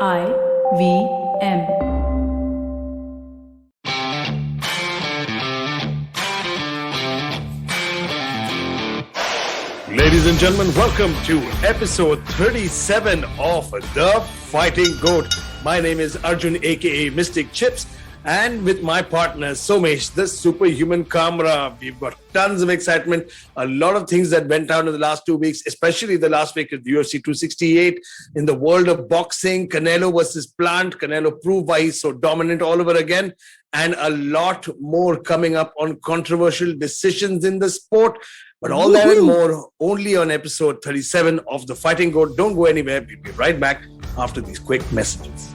IVM. Ladies and gentlemen, welcome to episode 37 of The Fighting G.O.A.T. My name is Arjun, aka Mystic Chips, and with my partner Somesh, the Superhuman Kamra. We've got tons of excitement, a lot of things that went down in the last 2 weeks, especially the last week at the UFC 268. In the world of boxing, Canelo versus Plant. Canelo proved why he's so dominant all over again, and a lot more coming up on controversial decisions in the sport. But all that and more only on episode 37 of The Fighting G.O.A.T. Don't go anywhere. We'll be right back after these quick messages.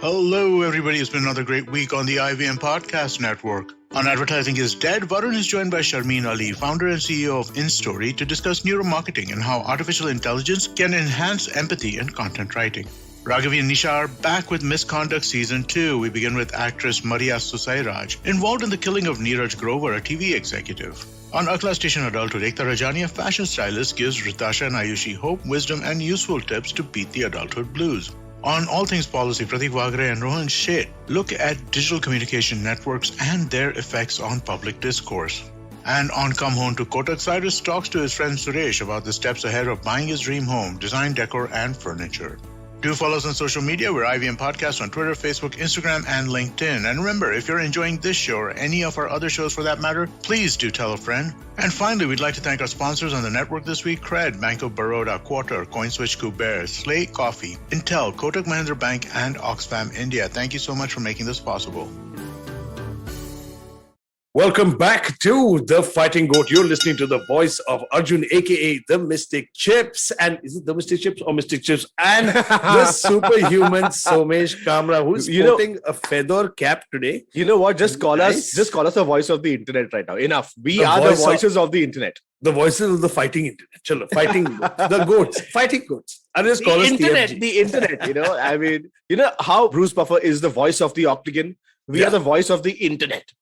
Hello, everybody. It's been another great week on the IVM Podcast Network. On Advertising is Dead, Varun is joined by Sharmeen Ali, founder and CEO of InStory, to discuss neuromarketing and how artificial intelligence can enhance empathy in content writing. Raghavi and Nisha are back with Misconduct Season 2. We begin with actress Maria Susairaj, involved in the killing of Neeraj Grover, a TV executive. On Akla Station Adulthood, Ekta Rajani, a fashion stylist, gives Ritasha and Ayushi hope, wisdom, and useful tips to beat the adulthood blues. On All Things Policy, Pratik Wagre and Rohan Sheth look at digital communication networks and their effects on public discourse. And on Come Home to Kotak, Cyrus talks to his friend Suresh about the steps ahead of buying his dream home, design, decor, and furniture. Do follow us on social media. We're IVM Podcast on Twitter, Facebook, Instagram, and LinkedIn. And remember, if you're enjoying this show or any of our other shows for that matter, please do tell a friend. And finally, we'd like to thank our sponsors on the network this week: Cred, Bank of Baroda, Quarter, CoinSwitch, Kuber, Slay Coffee, Intel, Kotak Mahindra Bank, and Oxfam India. Thank you so much for making this possible. Welcome back to The Fighting G.O.A.T. You're listening to the voice of Arjun, aka the Mystic Chips. And is it the Mystic Chips or Mystic Chips? And the Superhuman Somesh Kamra, who's sporting a feather cap today. You know what? Just call us the voice of the internet right now. Enough. We are the voices of the internet. The voices of the fighting internet. Chalo, fighting the goats. Fighting goats. I just call us internet. The internet, I mean, you know how Bruce Buffer is the voice of the octagon? We are the voice of the internet.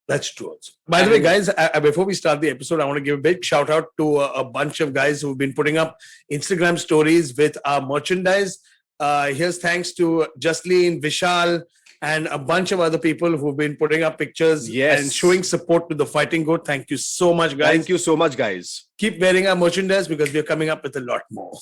That's true also. By the way, guys, before we start the episode, I want to give a big shout out to a bunch of guys who've been putting up Instagram stories with our merchandise. Here's thanks to Jasleen, Vishal, and a bunch of other people who've been putting up pictures and showing support to the Fighting G.O.A.T. Thank you so much, guys. Thank you so much, guys. Keep wearing our merchandise because we're coming up with a lot more.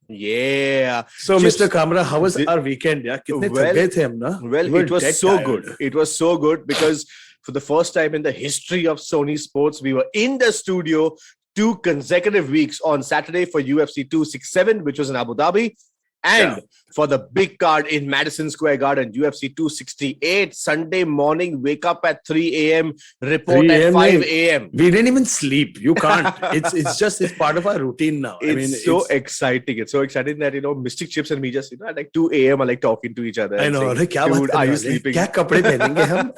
Yeah. So, Mr. Kamra, how was our weekend? Yeah? Well, it was so good. It was so good because for the first time in the history of Sony Sports, we were in the studio 2 consecutive weeks on Saturday for UFC 267, which was in Abu Dhabi, and for the big card in Madison Square Garden, UFC 268, Sunday morning, wake up at 3 a.m., report at 5 a.m. We didn't even sleep. You can't. It's part of our routine now. It's exciting. It's so exciting that, Mystic Chips and me just, at like 2 a.m. are like talking to each other. I know. Saying, dude, are you sleeping? Kya kapde pehnenge hum?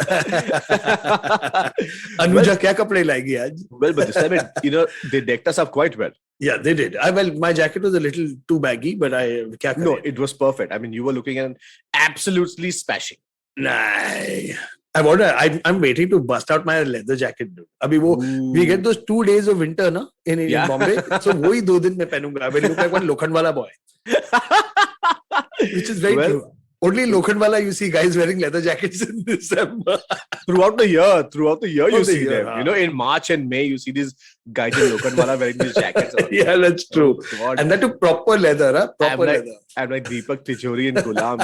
Anuja, kya kapde laegi aaj? Well, but this time, they decked us up quite well. Yeah, they did. My jacket was a little too baggy, but no, it was perfect. I mean, you were looking at absolutely smashing. Nah. I'm waiting to bust out my leather jacket. We get those 2 days of winter in Bombay. So wohi 2 din mein pehnunga. I will look like one Lokhandwala boy. Which is very true. Only Lokhandwala you see guys wearing leather jackets in December. Throughout the year you see them. In March and May you see these guys in Lokhandwala wearing these jackets. Yeah, that's true. Oh, and that too proper leather, leather. I'm like Deepak Tijori and Gulam.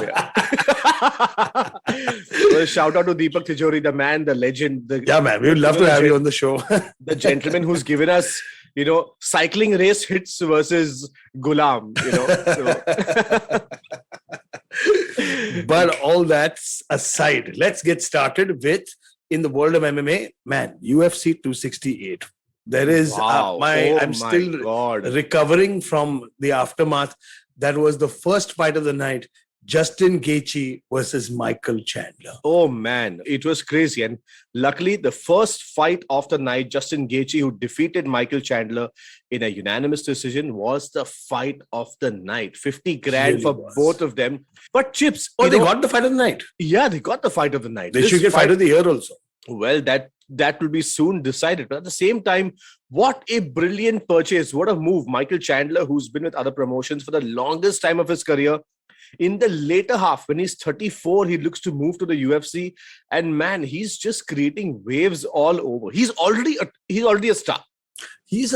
Well, shout out to Deepak Tijori, the man, the legend. Man, we would love to have you on the show. The gentleman who's given us, cycling race hits versus Gulam. But all that aside, let's get started with, in the world of MMA, UFC 268. There is I'm still recovering from the aftermath. That was the first fight of the night. Justin Gaichi versus Michael Chandler. Oh man, it was crazy. And luckily, the first fight of the night, Justin Gaichi, who defeated Michael Chandler in a unanimous decision, was the fight of the night. 50 grand really for both of them. But Chips, they got the fight of the night. Yeah, they got the fight of the night. They should get fight of the year also. Well, that that will be soon decided. But at the same time, what a brilliant purchase. What a move. Michael Chandler, who's been with other promotions for the longest time of his career, in the later half, when he's 34, he looks to move to the UFC. And man, he's just creating waves all over. He's already a star. He's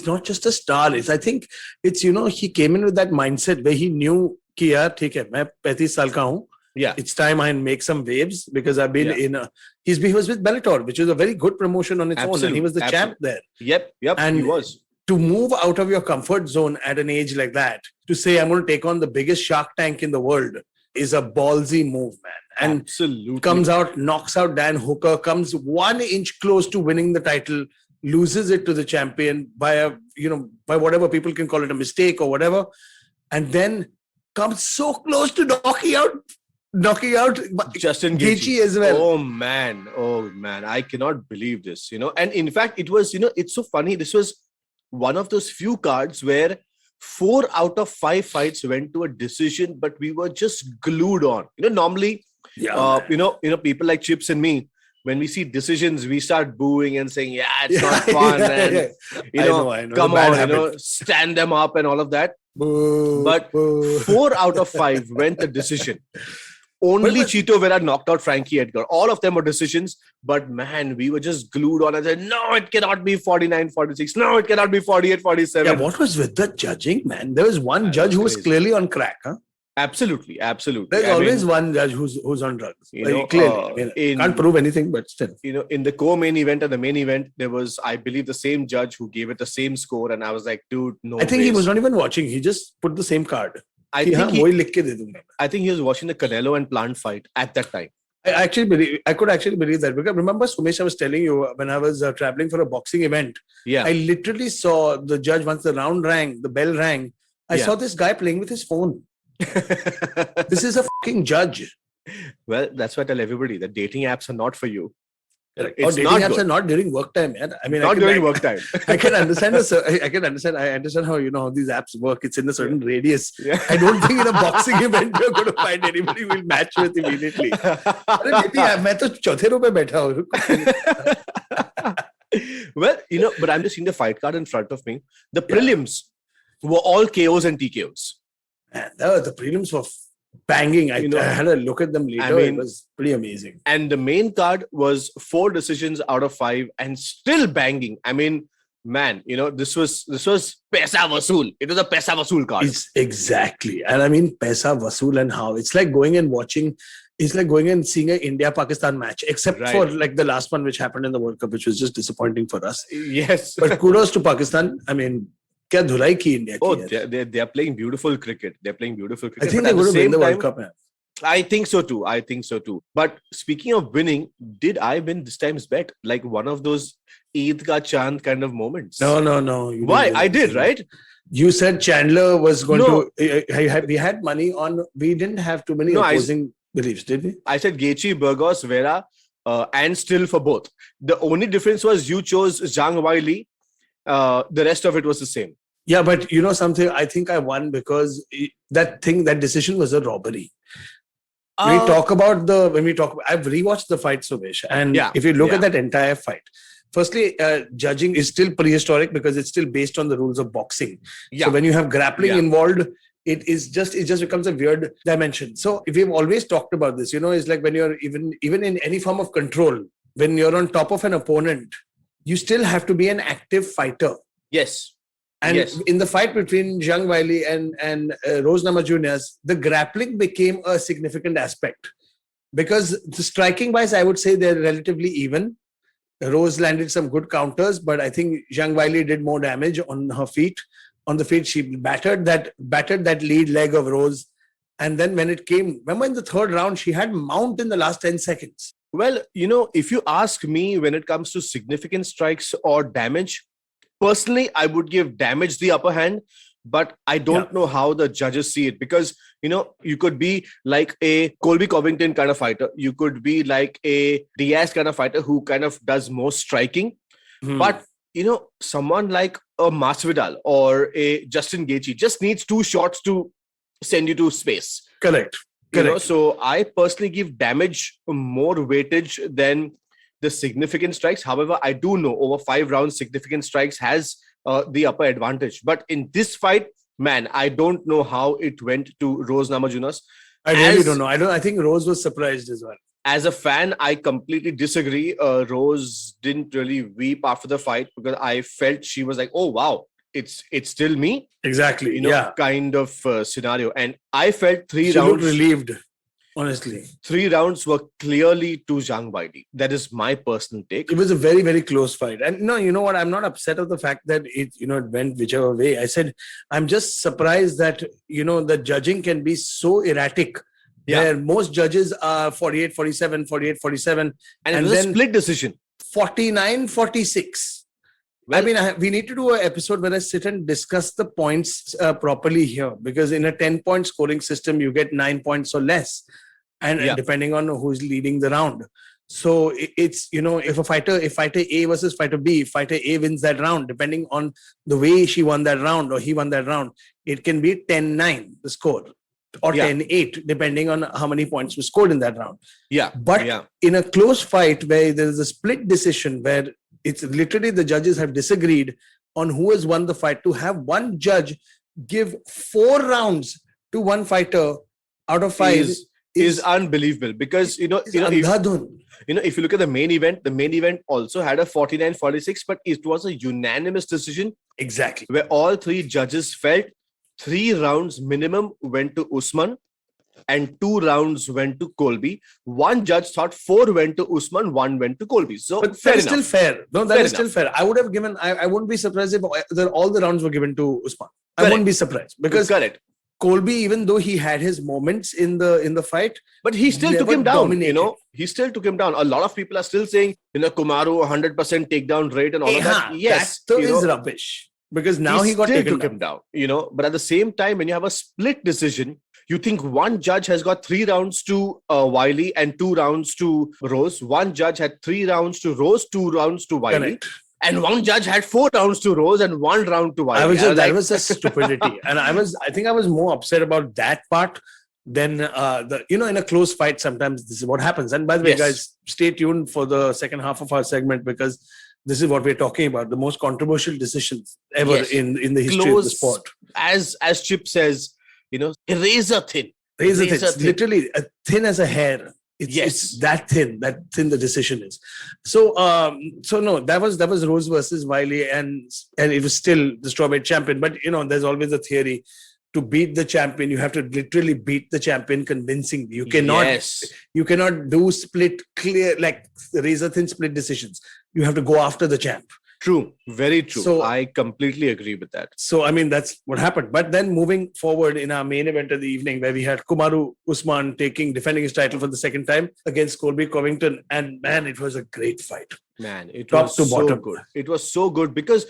not just a star. I think it's, he came in with that mindset where he knew कि यार ठीक है मैं 35 साल का हूँ. Yeah, it's time I make some waves because I've been he was with Bellator, which was a very good promotion on its own, and he was the champ there. Yep, and he was. To move out of your comfort zone at an age like that, to say I'm going to take on the biggest Shark Tank in the world is a ballsy move, man. And absolutely comes out, knocks out Dan Hooker, comes 1 inch close to winning the title, loses it to the champion by by whatever people can call it, a mistake or whatever, and then comes so close to knocking out Justin Gaichi as well. Oh man, I cannot believe this, And in fact, it was, it's so funny. This was one of those few cards where 4 out of 5 fights went to a decision, but we were just glued on. Normally, people like Chips and me, when we see decisions, we start booing and saying, "Yeah, it's not fun." And I know. Come on, stand them up and all of that. Boo, but boo. 4 out of 5 went the decision. Only Chito Vera knocked out Frankie Edgar. All of them were decisions. But man, we were just glued on and said, no, it cannot be 49-46. No, it cannot be 48-47. Yeah, what was with the judging, man? There was one judge who was clearly on crack, huh? Absolutely. There's always one judge who's on drugs. Clearly. Can't prove anything, but still. In the co-main event and the main event, there was, I believe, the same judge who gave it the same score. And I was like, dude, no. I think he was not even watching. He just put the same card. I think he was watching the Canelo and Plant fight at that time. I could actually believe that. Because remember, Somesh, I was telling you when I was traveling for a boxing event. Yeah. I literally saw the judge, once the round rang, the bell rang. I saw this guy playing with his phone. This is a fucking judge. Well, that's why I tell everybody that dating apps are not for you. Dating apps are not during work time, man. I mean, not during work time. I can understand. I understand how how these apps work. It's in a certain radius. Yeah. I don't think in a boxing event you're going to find anybody we'll match with immediately. मैं तो चौथे रो पे बैठा हूँ. Well, but I'm just seeing the fight card in front of me. The prelims were all KOs and TKOs. Man, the prelims were banging. I had a look at them later. It was pretty amazing. And the main card was 4 decisions out of 5 and still banging. I mean, man, this was Paisa Vasool. It was a Paisa Vasool card. It's exactly. And I mean, Paisa Vasool and how. It's like going and watching. It's like going and seeing an India-Pakistan match, except for like the last one which happened in the World Cup, which was just disappointing for us. Yes. But kudos to Pakistan. I mean, क्या धुलाई की India की they are playing beautiful cricket. They're playing beautiful cricket. I think they would have won the World Cup. I think so too. But speaking of winning, did I win this time's bet? Like one of those Eid ka Chand kind of moments. No. Why? I did, right? You said Chandler was going to... We had money on... We didn't have too many opposing beliefs, did we? I said Gaichi, Burgos, Vera, and still for both. The only difference was you chose Zhang Weili. The rest of it was the same. Yeah, but something, I think I won because that decision was a robbery. I've rewatched the fight, Somesh, and if you look at that entire fight, firstly, judging is still prehistoric because it's still based on the rules of boxing. Yeah. So when you have grappling involved, it just becomes a weird dimension. So if we've always talked about this, it's like when you're even in any form of control, when you're on top of an opponent, you still have to be an active fighter. Yes. And in the fight between Zhang Weili and Rose Namajunas, the grappling became a significant aspect. Because the striking wise, I would say they're relatively even. Rose landed some good counters, but I think Zhang Weili did more damage on her feet. On the feet, she battered that lead leg of Rose. And then when it came, remember in the third round, she had mount in the last 10 seconds. Well, if you ask me when it comes to significant strikes or damage, personally, I would give damage the upper hand, but I don't know how the judges see it because, you could be like a Colby Covington kind of fighter. You could be like a Diaz kind of fighter who kind of does more striking. But, someone like a Masvidal or a Justin Gaichi just needs 2 shots to send you to space. Correct. So I personally give damage more weightage than the significant strikes. However, I do know over 5 rounds, significant strikes has the upper advantage. But in this fight, man, I don't know how it went to Rose Namajunas. I really don't know. I think Rose was surprised as well. As a fan, I completely disagree. Rose didn't really weep after the fight because I felt she was like, oh, wow, it's still me. Exactly. Kind of scenario. And I felt she rounds. Looked relieved, honestly. 3 rounds were clearly to Zhang Weili. That is my personal take. It was a very, very close fight. And no, you know what? I'm not upset of the fact that it went whichever way. I said, I'm just surprised that, the judging can be so erratic. Yeah. Where most judges are 48-47, 48-47. And it was a split decision. 49-46. Well, I mean, we need to do an episode where I sit and discuss the points properly here. Because in a 10-point scoring system, you get 9 points or less. And depending on who's leading the round. So it's, if fighter A versus fighter B, fighter A wins that round, depending on the way she won that round or he won that round, it can be 10-9, the score. Or 10-8, depending on how many points were scored in that round. But in a close fight where there is a split decision, where it's literally the judges have disagreed on who has won the fight, to have one judge give 4 rounds to one fighter out of 5 is unbelievable. Because, if you look at the main event also had a 49-46, but it was a unanimous decision. Exactly. Where all 3 judges felt 3 rounds minimum went to Usman and 2 rounds went to Colby. One judge thought 4 went to Usman, 1 went to Colby. So, but that is still fair. No, that is still fair. I would have given, I wouldn't be surprised if all the rounds were given to Usman. I wouldn't be surprised because Colby, even though he had his moments in the fight, but he still took him down. He still took him down. A lot of people are still saying, Kamaru 100% takedown rate and all of that. Yes, that is rubbish. Because now he got taken him down, But at the same time, when you have a split decision, you think one judge has got 3 rounds to Weili and 2 rounds to Rose. One judge had 3 rounds to Rose, 2 rounds to Weili. Correct. And one judge had 4 rounds to Rose and 1 round to Weili. That was a stupidity. And I think I was more upset about that part than in a close fight. Sometimes this is what happens. And by the way, guys, stay tuned for the second half of our segment, because this is what we're talking about, the most controversial decisions ever in the history of the sport. As Chip says, razor thin. Razor thin. It's literally thin as a hair. It's that thin the decision is. So no, that was Rose versus Weili, and it was still the strawweight champion. But there's always a theory, to beat the champion, you have to literally beat the champion convincingly. You cannot do split clear, like razor thin split decisions. You have to go after the champ. True. Very true. So I completely agree with that. So, I mean, that's what happened. But then moving forward in our main event of the evening, where we had Kamaru Usman defending his title for the second time against Colby Covington. And man, it was a great fight. Man, it was so good. It was so good because,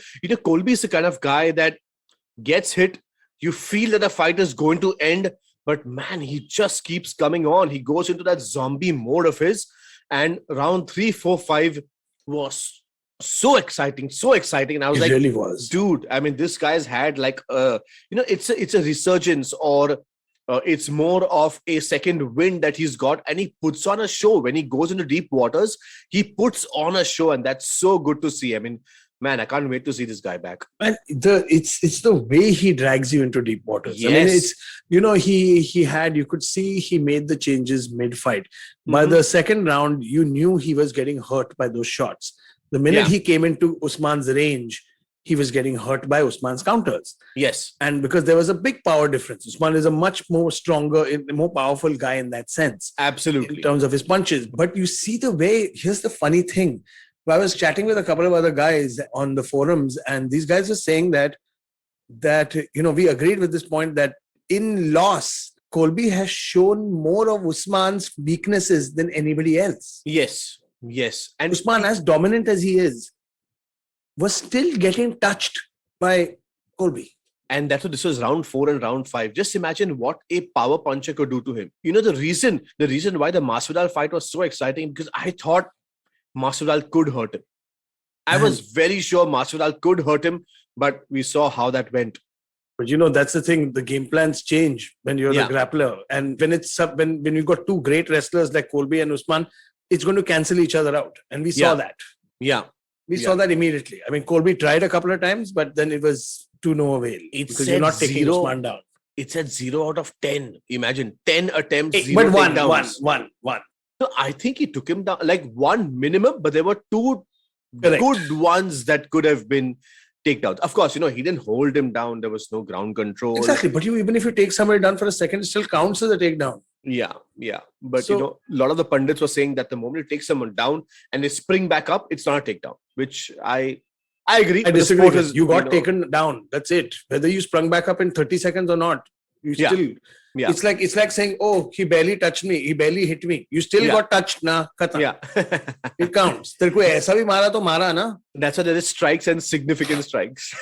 Colby is the kind of guy that gets hit. You feel that the fight is going to end, but man, he just keeps coming on. He goes into that zombie mode of his, and round 3, 4, 5 was so exciting. And I was really was. Dude, I mean, this guy's had it's a resurgence, or it's more of a second wind that he's got, and he puts on a show. When he goes into deep waters, he puts on a show, and that's so good to see. I mean, man, I can't wait to see this guy back. And it's the way he drags you into deep waters. Yes. I mean, you could see he made the changes mid-fight. By the second round, you knew he was getting hurt by those shots. The minute he came into Usman's range, he was getting hurt by Usman's counters. Yes. And because there was a big power difference. Usman is a much more stronger, more powerful guy in that sense. Absolutely. In terms of his punches. But you see the way, here's the funny thing. I was chatting with a couple of other guys on the forums, and these guys were saying that we agreed with this point, that in loss, Colby has shown more of Usman's weaknesses than anybody else. Yes. And Usman, as dominant as he is, was still getting touched by Colby. And that's what this was round 4 and round 5. Just imagine what a power puncher could do to him. The reason why the Masvidal fight was so exciting, because I thought Masvidal could hurt him. I was very sure Masvidal could hurt him, but we saw how that went. But that's the thing. The game plans change when you're the grappler, and when you got two great wrestlers like Colby and Usman, it's going to cancel each other out. And we saw that. Yeah. We saw that immediately. I mean, Colby tried a couple of times, but then it was to no avail. Because you're not taking Usman down. It said 0 out of 10. Imagine 10 attempts, 0 but takedowns. One. No, I think he took him down like one minimum, but there were two good ones that could have been takedowns. Of course, he didn't hold him down. There was no ground control. Exactly. But even if you take somebody down for a second, it still counts as a takedown. Yeah. But, a lot of the pundits were saying that the moment you take someone down and they spring back up, it's not a takedown, which I agree. I disagree. You got taken down. That's it. Whether you sprung back up in 30 seconds or not, you still... Yeah. It's like saying, oh, he barely touched me. He barely hit me. You still got touched, na? Khatam. Yeah. It counts. Tere ko aisa bhi mara to mara, na? That's why there is strikes and significant strikes.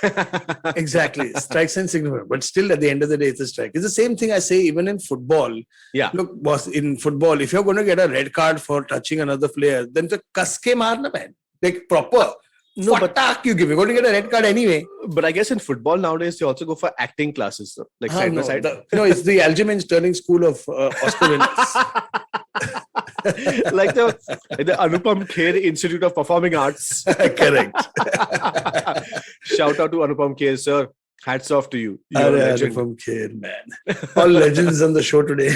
Exactly. Strikes and significant. But still, at the end of the day, it's a strike. It's the same thing I say even in football. Yeah. Look, boss, in football, if you're going to get a red card for touching another player, then the kaske marna, man. Like proper. No, but you give. You're going to get a red card anyway. But I guess in football nowadays, they also go for acting classes. Like side by side. It's the Aljamain Sterling School of Oscar winners. Like the Anupam Kher Institute of Performing Arts. Correct. Shout out to Anupam Kher, sir. Hats off to you. You're a legend. Anupam Kher, man. All legends on the show today.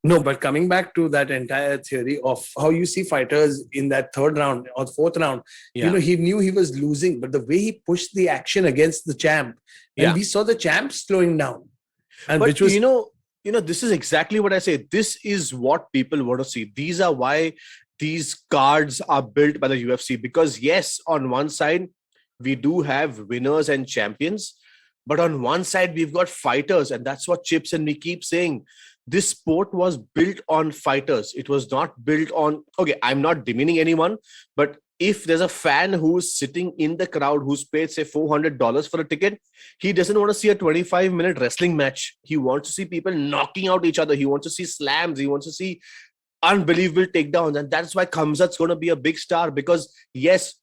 No, but coming back to that entire theory of how you see fighters in that third round or fourth round, he knew he was losing, but the way he pushed the action against the champ, and we saw the champ slowing down. And but which was, this is exactly what I say. This is what people want to see. These are why these cards are built by the UFC. Because yes, on one side, we do have winners and champions, but on one side, we've got fighters. And that's what Chips and we keep saying. This sport was built on fighters. It was not built on, okay, I'm not demeaning anyone, but if there's a fan who's sitting in the crowd who's paid, say, $400 for a ticket, he doesn't want to see a 25-minute wrestling match. He wants to see people knocking out each other. He wants to see slams. He wants to see unbelievable takedowns. And that's why Khamzat's going to be a big star because, yes,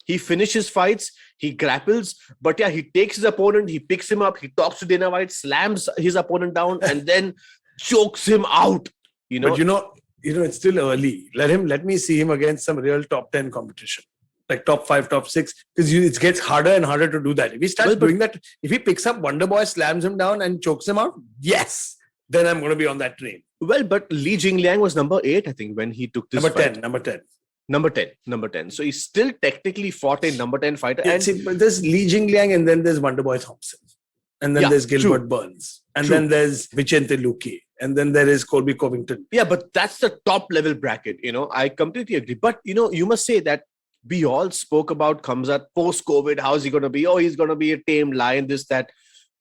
he finishes fights, he grapples, but he takes his opponent, he picks him up, he talks to Dana White, slams his opponent down, and then chokes him out. But it's still early. Let me see him against some real top 10 competition, like top 5, top 6, because it gets harder and harder to do that. If he starts doing that, if he picks up Wonder Boy, slams him down, and chokes him out, yes, then I'm going to be on that train. Well, but Li Jingliang was number 8, I think, when he took this fight. Number 10. So he still technically fought a number 10 fighter. But there's Li Jingliang and then there's Wonderboy Thompson. And then there's Gilbert Burns. And then there's Vicente Luque. And then there is Colby Covington. Yeah, but that's the top level bracket. I completely agree. But, you must say that we all spoke about Khamzat post-COVID. How's he going to be? Oh, he's going to be a tamed lion, this, that.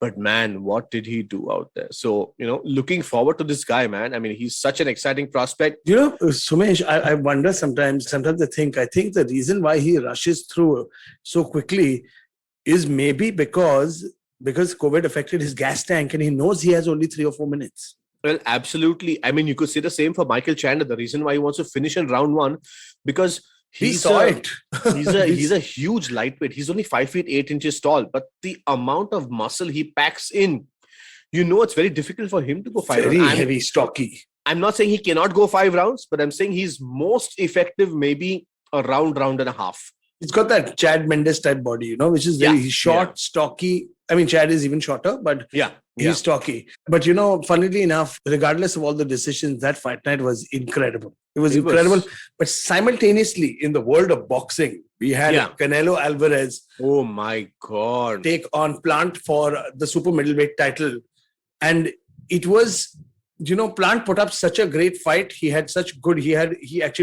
But man, what did he do out there? So, looking forward to this guy, man. I mean, he's such an exciting prospect. Sumesh, I wonder sometimes I think the reason why he rushes through so quickly is maybe because COVID affected his gas tank and he knows he has only 3 or 4 minutes. Well, absolutely. I mean, you could say the same for Michael Chandler. The reason why he wants to finish in round 1, because he saw it. he's a huge lightweight. He's only 5 feet 8 inches tall, but the amount of muscle he packs in, it's very difficult for him to go 5 rounds. Very heavy, stocky. I'm not saying he cannot go 5 rounds, but I'm saying he's most effective maybe a round and a half. He's got that Chad Mendes type body, which is very short, stocky. I mean, Chad is even shorter, but he's stocky. But, funnily enough, regardless of all the decisions, that fight night was incredible. It was incredible. But simultaneously, in the world of boxing, we had Canelo Alvarez. Oh, my God. Take on Plant for the super middleweight title. And it was... Plant put up such a great fight. He actually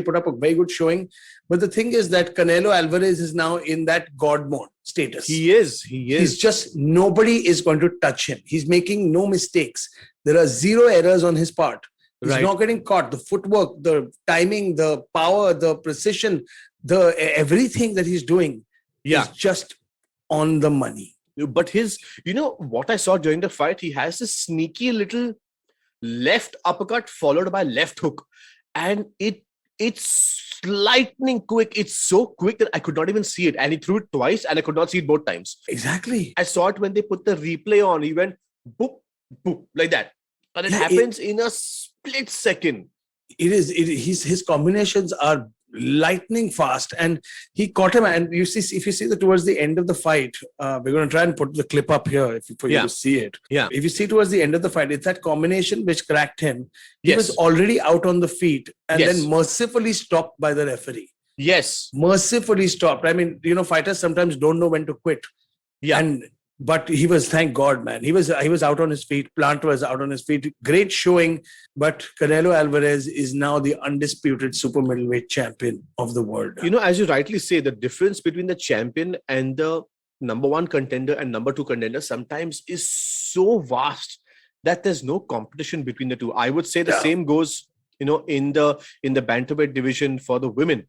put up a very good showing. But the thing is that Canelo Alvarez is now in that God mode status. He is. He's just, nobody is going to touch him. He's making no mistakes. There are 0 errors on his part. He's not getting caught. The footwork, the timing, the power, the precision, everything that he's doing is just on the money. But what I saw during the fight, he has this sneaky little left uppercut followed by left hook, and it's lightning quick. It's so quick that I could not even see it, and he threw it twice and I could not see it both times. Exactly. I saw it when they put the replay on. He went boop boop like that, and it happens in a split second. his combinations are lightning fast, and he caught him. And you see, if you see that towards the end of the fight, we're going to try and put the clip up here for you to see it. Yeah. If you see towards the end of the fight, it's that combination which cracked him. He was already out on the feet, and then mercifully stopped by the referee. Yes. Mercifully stopped. I mean, fighters sometimes don't know when to quit. Yeah. But he was, thank God, man. He was out on his feet. Plant was out on his feet. Great showing. But Canelo Alvarez is now the undisputed super middleweight champion of the world. As you rightly say, the difference between the champion and the number one contender and number two contender sometimes is so vast that there's no competition between the two. I would say the same goes, in the bantamweight division for the women,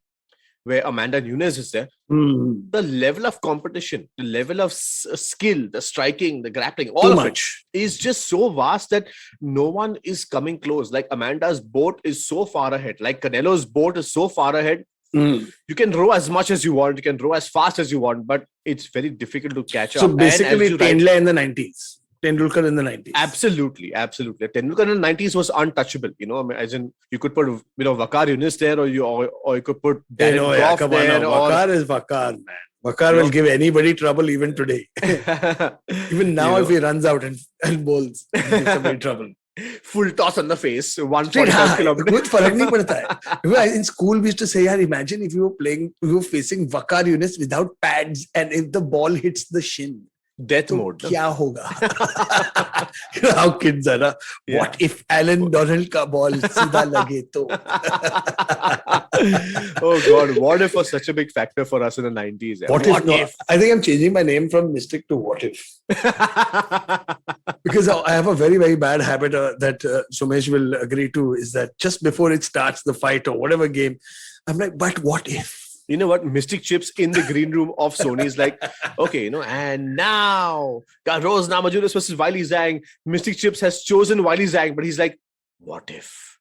where Amanda Nunes is there. The level of competition, the level of skill, the striking, the grappling, all of it is just so vast that no one is coming close. Like Amanda's boat is so far ahead. Like Canelo's boat is so far ahead. You can row as much as you want. You can row as fast as you want, but it's very difficult to catch up. So basically, Tendler in the 90s. Tendulkar in the 90s. Absolutely. Tendulkar in the 90s was untouchable. As in you could put Waqar Younis there, or you could put Darren Goff there. Waqar is Waqar, man. Waqar will give anybody trouble even today. Even now, if he runs out and bowls, he gives somebody trouble. Full toss on the face, 145 kilometers. कुछ फर्क नहीं पड़ता है. In school, we used to say, imagine if you were facing Waqar Younis without pads, and if the ball hits the shin. Death mode. क्या होगा? How kids are. What if Alan Donald का ball सीधा लगे तो? Oh God, what if was such a big factor for us in the 90s? What if? I think I'm changing my name from Mystic to What If. Because I have a very, very bad habit that Somesh will agree to, is that just before it starts, the fight or whatever game, I'm like, but what if? You know what? Mystic Chips in the green room of Sony is like, okay, and now Rose Namajunas versus Wiley Zhang. Mystic Chips has chosen Wiley Zhang, but he's like, what if?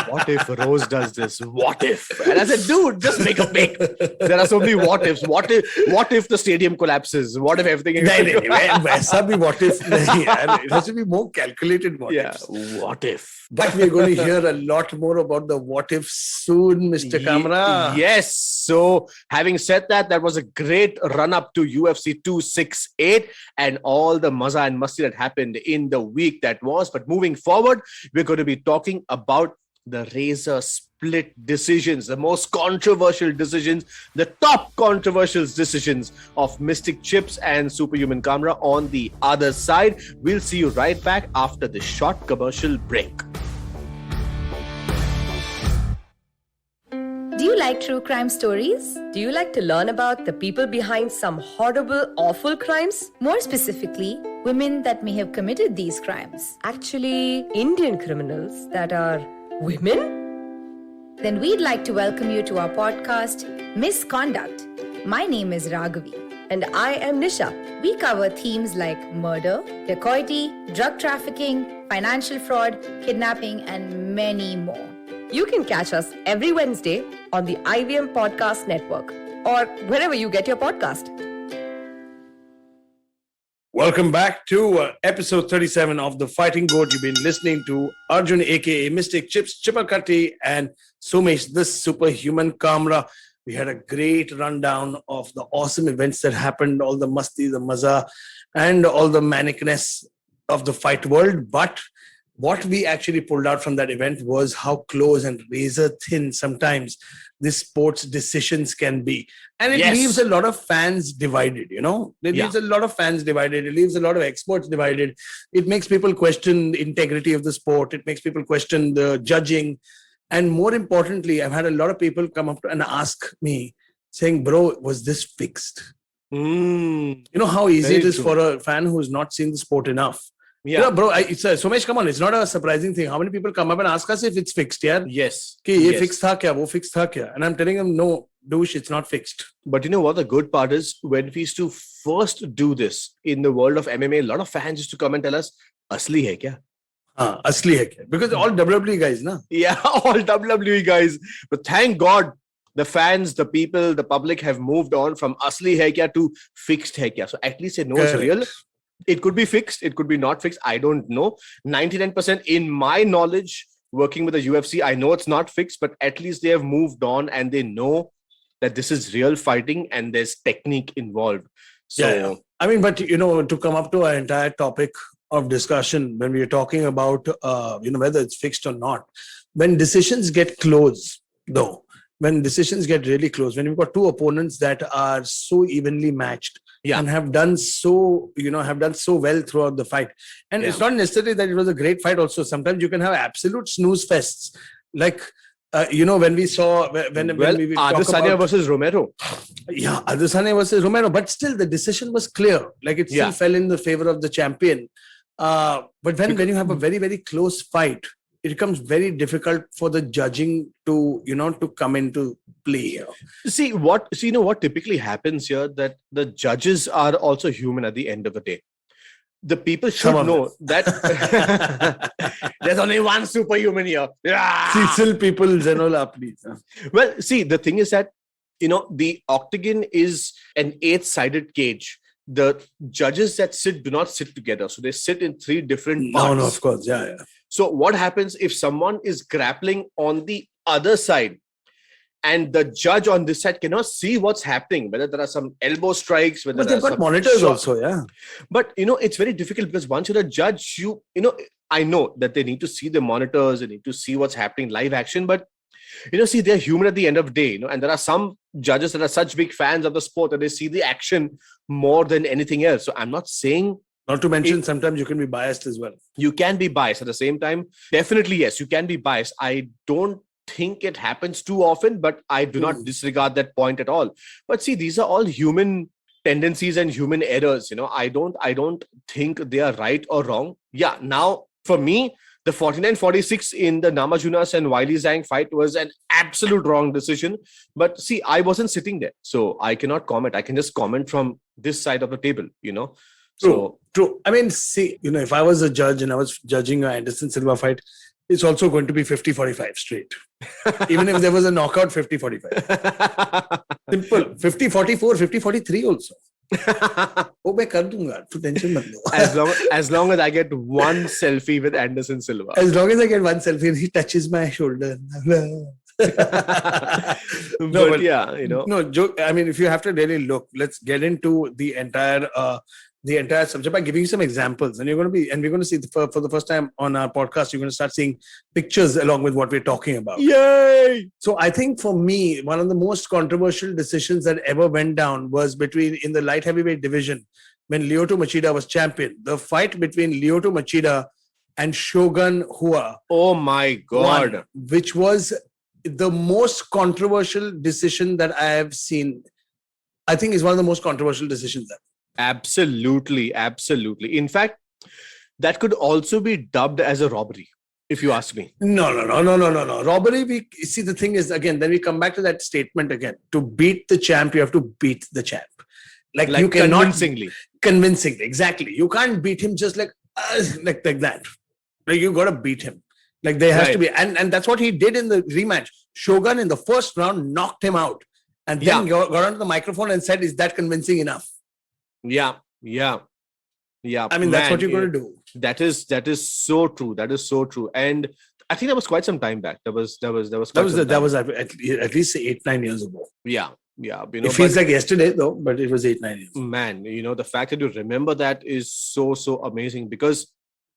What if Rose does this? What if? And I said, dude, just make a pick. There are so many what ifs. What if the stadium collapses? What if everything... वैसा भी what if नहीं यार. It has to be more calculated what ifs. What if? But we're going to hear a lot more about the what if soon, Mr. Kamra. Yes. So having said that, that was a great run up to UFC 268 and all the maza and masti that happened in the week that was. But moving forward, we're going to be talking about the razor split decisions, the most controversial decisions, the top controversial decisions of Mystic Chips and Superhuman Kamra on the other side. We'll see you right back after this short commercial break. Do you like true crime stories? Do you like to learn about the people behind some horrible, awful crimes? More specifically, women that may have committed these crimes. Actually, Indian criminals that are women? Then we'd like to welcome you to our podcast, Misconduct. My name is Raghavi. And I am Nisha. We cover themes like murder, dacoity, drug trafficking, financial fraud, kidnapping, and many more. You can catch us every Wednesday on the IVM Podcast Network or wherever you get your podcast. Welcome back to episode 37 of the Fighting G.O.A.T. You've been listening to Arjun, aka Mystic Chips, Chipalkatti, and Somesh, the Superhuman Kamra. We had a great rundown of the awesome events that happened, all the masti, the maza, and all the manicness of the fight world. But what we actually pulled out from that event was how close and razor thin sometimes this sport's decisions can be. And it leaves a lot of fans divided, It leaves a lot of fans divided. It leaves a lot of experts divided. It makes people question the integrity of the sport. It makes people question the judging. And more importantly, I've had a lot of people come up and ask me saying, bro, was this fixed? You know how easy it is for a fan who's not seen the sport enough. Yeah, bro, Somesh, come on. It's not a surprising thing. How many people come up and ask us if it's fixed, yeah? Yes. Ye fixed tha kya, wo fixed tha kya? And I'm telling them, no, douche, it's not fixed. But you know what? The good part is when we used to first do this in the world of MMA, a lot of fans used to come and tell us, asli hai kya? Asli hai kya? Because all WWE guys, na? Yeah, all WWE guys. But thank God, the fans, the people, the public have moved on from asli hai kya to fixed hai kya. So at least they know it's real. It could be fixed. It could be not fixed. I don't know. 99% in my knowledge, working with the UFC. I know it's not fixed, but at least they have moved on and they know that this is real fighting and there's technique involved. So, yeah. I mean, but to come up to our entire topic of discussion when we are talking about, whether it's fixed or not, when decisions get close, though, when decisions get really close, when you've got two opponents that are so evenly matched and have done so well throughout the fight. And it's not necessarily that it was a great fight also. Sometimes you can have absolute snooze fests. Like, when we saw... when we Adesanya versus Romero. Yeah, Adesanya versus Romero. But still, the decision was clear. Like, it still fell in the favor of the champion. But when you have a very, very close fight, it becomes very difficult for the judging to come into play here. See what typically happens here, that the judges are also human at the end of the day. The people should know that there's only one superhuman here. Cecil people, Zenola, please. Well, see, the thing is that, the octagon is an 8-sided cage. The judges that sit do not sit together. So they sit in 3 different parts. No, of course. Yeah. So what happens if someone is grappling on the other side and the judge on this side cannot see what's happening, whether there are some elbow strikes, whether but they've got monitors also, yeah. But, it's very difficult because once you're a judge, I know that they need to see the monitors, they need to see what's happening, live action, but they're human at the end of the day, and there are some judges that are such big fans of the sport that they see the action more than anything else. So I'm not saying... Not to mention, sometimes you can be biased as well. You can be biased at the same time. Definitely, yes, you can be biased. I don't think it happens too often, but I do not disregard that point at all. But see, these are all human tendencies and human errors. I don't think they are right or wrong. Yeah, now for me, the 49-46 in the Namajunas and Wiley Zhang fight was an absolute wrong decision. But see, I wasn't sitting there, so I cannot comment. I can just comment from this side of the table, True. I mean, see, if I was a judge and I was judging an Anderson Silva fight, it's also going to be 50-45 straight. Even if there was a knockout, 50-45. Simple. 50-44, 50-43 also. मैं कर दूंगा, तू tension मत लो. As long as I get one selfie with Anderson Silva. As long as I get one selfie and he touches my shoulder. But yeah, No, joke. I mean, if you have to really look, let's get into the entire subject by giving you some examples. And we're going to see for the first time on our podcast, you're going to start seeing pictures along with what we're talking about. Yay! So I think for me, one of the most controversial decisions that ever went down was in the light heavyweight division when Lyoto Machida was champion. The fight between Lyoto Machida and Shogun Rua. Oh my God. Which was the most controversial decision that I have seen. I think is one of the most controversial decisions ever. Absolutely. In fact, that could also be dubbed as a robbery, if you ask me. No. Robbery, see, the thing is, again, then we come back to that statement again. To beat the champ, you have to beat the champ. Like you cannot... Convincingly, exactly. You can't beat him just like that. Like, you got to beat him. Like, there has to be... And that's what he did in the rematch. Shogun, in the first round, knocked him out. And then got onto the microphone and said, is that convincing enough? Yeah. I mean, that's what you're going to do. That is so true. That is so true. And I think that was quite some time back. That was at least 8-9 years ago. Yeah. It feels like yesterday though, but it was 8-9 years. Man, the fact that you remember that is so amazing, because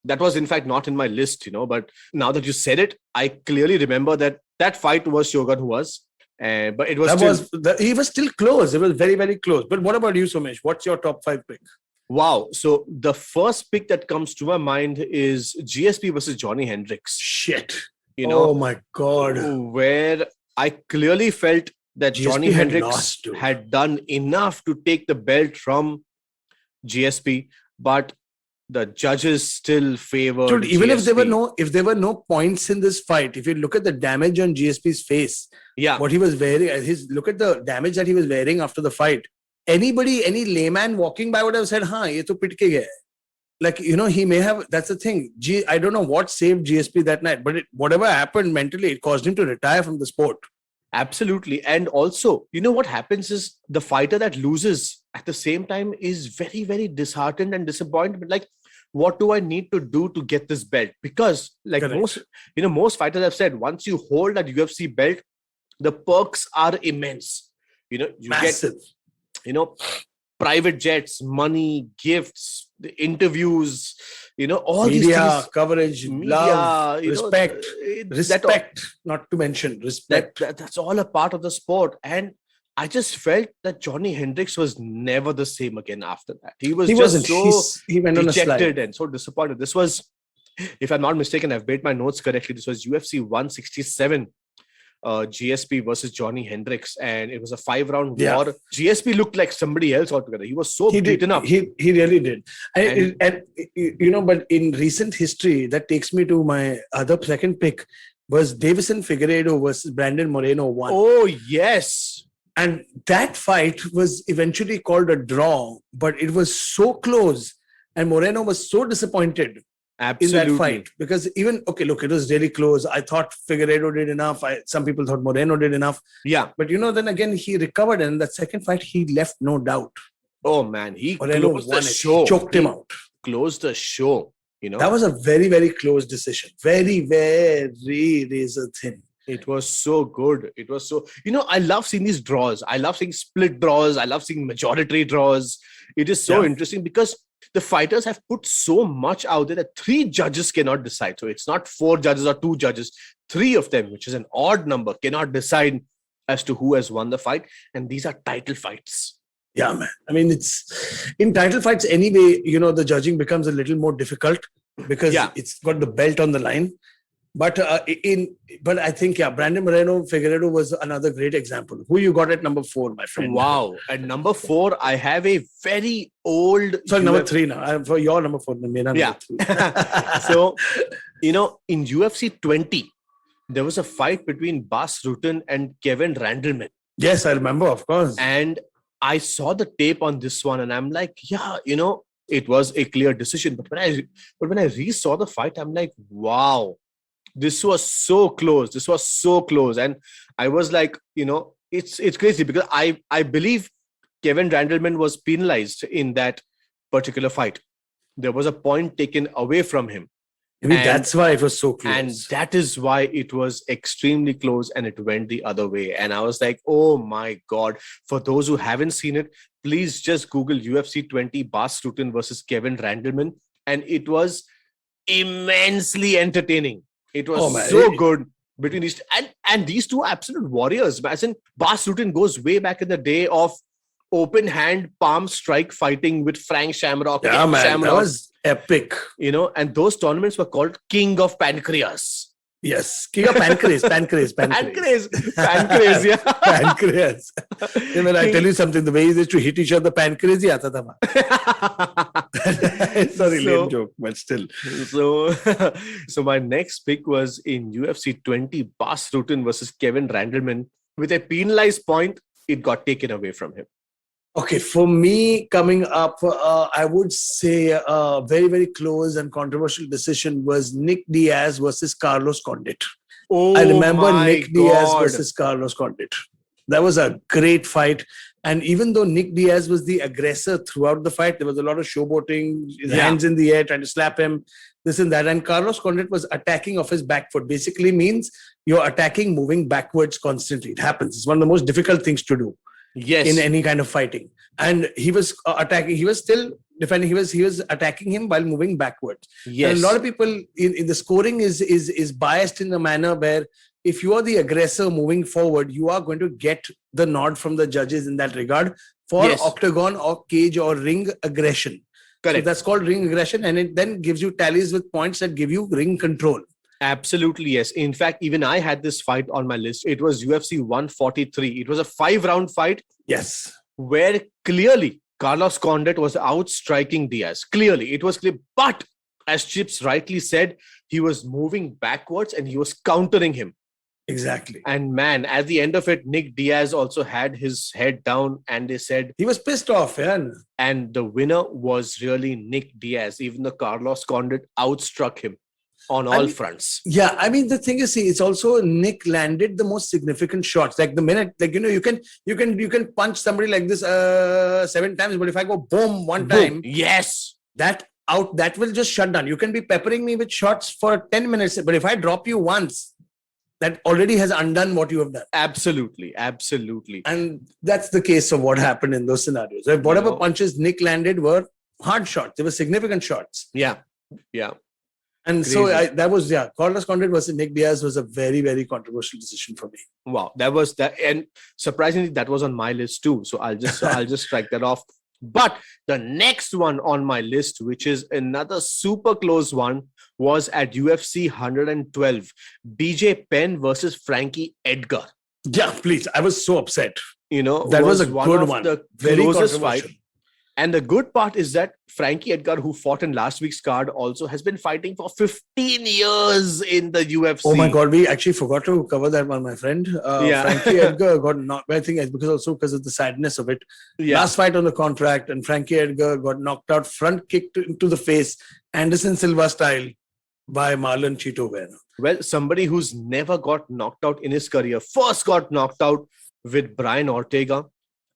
that was in fact not in my list, but now that you said it, I clearly remember that fight was Shogun Rua's. But it was he was still close. It was very, very close. But what about you, Somesh? What's your top 5 pick? Wow. So the first pick that comes to my mind is GSP versus Johnny Hendricks. Shit. Oh my God. Where I clearly felt that GSP Johnny Hendricks had done enough to take the belt from GSP, but the judges still favored. Dude, even GSP. if there were no points in this fight, if you look at the damage on GSP's face, what he was wearing, look at the damage that he was wearing after the fight. Any layman walking by would have said, "Haan, ye to pit ke gaya." Like, he may have. That's the thing. I don't know what saved GSP that night, but whatever happened mentally, it caused him to retire from the sport. Absolutely. And also, what happens is the fighter that loses at the same time is very, very disheartened and disappointed. Like, what do I need to do to get this belt? Because like most fighters have said, once you hold that UFC belt, the perks are immense. You Massive. get, private jets, money, gifts, the interviews, all media, these things. coverage, love, respect, not to mention respect. That's all a part of the sport. And I just felt that Johnny Hendricks was never the same again after that. He went dejected and so disappointed. This was, if I'm not mistaken, I've made my notes correctly. This was UFC 167. GSP versus Johnny Hendricks, and it was a 5-round war. GSP looked like somebody else altogether. He was so beaten up. He really did. But in recent history, that takes me to my other second pick was Davison Figueiredo versus Brandon Moreno 1. Oh, yes. And that fight was eventually called a draw, but it was so close, and Moreno was so disappointed. Absolutely. In that fight, because it was really close. I thought Figueiredo did enough. Some people thought Moreno did enough. Yeah. But then again, he recovered, and in that second fight, he left no doubt. Oh man, he Moreno closed the show. Choked him out. Closed the show. That was a very, very close decision. Very, very razor thin. It was so good. It was so, I love seeing these draws. I love seeing split draws. I love seeing majority draws. It is so interesting because the fighters have put so much out there that 3 judges cannot decide. So it's not 4 judges or 2 judges. 3 of them, which is an odd number, cannot decide as to who has won the fight. And these are title fights. Yeah, man. I mean, it's in title fights anyway, the judging becomes a little more difficult because it's got the belt on the line. But I think, Brandon Moreno Figueiredo was another great example. Who you got at number 4, my friend? Wow. At number 4, I have a very old... Sorry, number 3 now. For your number 4. Yeah. So, in UFC 20, there was a fight between Bas Rutten and Kevin Randleman. Yes, I remember, of course. And I saw the tape on this one and I'm like, it was a clear decision. But when I re-saw the fight, I'm like, wow. This was so close. And I was like, it's crazy because I believe Kevin Randleman was penalized in that particular fight. There was a point taken away from him. That's why it was so close. And that is why it was extremely close and it went the other way. And I was like, oh my God. For those who haven't seen it, please just Google UFC 20 Bas Rutten versus Kevin Randleman. And it was immensely entertaining. It was so good between these and these two absolute warriors. Imagine Bas Rutten goes way back in the day of open hand palm strike fighting with Frank Shamrock. Yeah, man, that was epic. And those tournaments were called King of Pancreas. Yes, King of Pancreas. Pancreas, yeah. Pancreas. When I tell you something, the way he used to hit each other, pancreas hi aata tha. It's a lame joke, but still. So my next pick was in UFC 20, Bas Rutten versus Kevin Randleman. With a penalized point, it got taken away from him. Okay, for me, coming up, I would say a very, very close and controversial decision was Nick Diaz versus Carlos Condit. Oh, I remember Nick Diaz God. versus Carlos Condit. That was a great fight. And even though Nick Diaz was the aggressor throughout the fight, there was a lot of showboating, his hands in the air, trying to slap him, this and that. And Carlos Condit was attacking off his back foot. Basically means you're attacking, moving backwards constantly. It happens. It's one of the most difficult things to do. Yes. In any kind of fighting. And he was attacking, he was still defending, he was attacking him while moving backwards. Yes. And a lot of people in the scoring is biased in a manner where if you are the aggressor moving forward, you are going to get the nod from the judges in that regard for octagon or cage or ring aggression. Correct. So that's called ring aggression, and it then gives you tallies with points that give you ring control. Absolutely, yes. In fact, even I had this fight on my list. It was UFC 143. It was a 5-round fight. Yes. Where clearly Carlos Condit was outstriking Diaz. Clearly, it was clear. But as Chips rightly said, he was moving backwards and he was countering him. Exactly. And man, at the end of it, Nick Diaz also had his head down and they said... He was pissed off, yeah. And the winner was really Nick Diaz. Even though Carlos Condit outstruck him on all fronts. Yeah, I mean, the thing is, see, it's also Nick landed the most significant shots. Like the minute, you can punch somebody like this 7 times, but if I go boom one time, yes, that out, that will just shut down. You can be peppering me with shots for 10 minutes, but if I drop you once, that already has undone what you have done. Absolutely. And that's the case of what happened in those scenarios. Whatever punches Nick landed were hard shots. They were significant shots. Yeah. And Crazy. So Carlos Condit versus Nick Diaz was a very, very controversial decision for me. Wow, that was that, and surprisingly, that was on my list too. So I'll just strike that off. But the next one on my list, which is another super close one, was at UFC 112, Bj Penn versus Frankie Edgar. Yeah, please. I was so upset. That was a good one. The Very closest controversial. fight. And the good part is that Frankie Edgar, who fought in last week's card, also has been fighting for 15 years in the UFC. Oh my God, we actually forgot to cover that one, my friend. Frankie Edgar got knocked. I think it's because of the sadness of it. Yeah. Last fight on the contract, and Frankie Edgar got knocked out, front kicked into the face, Anderson Silva style, by Marlon Chito Vera. Well, somebody who's never got knocked out in his career first got knocked out with Brian Ortega.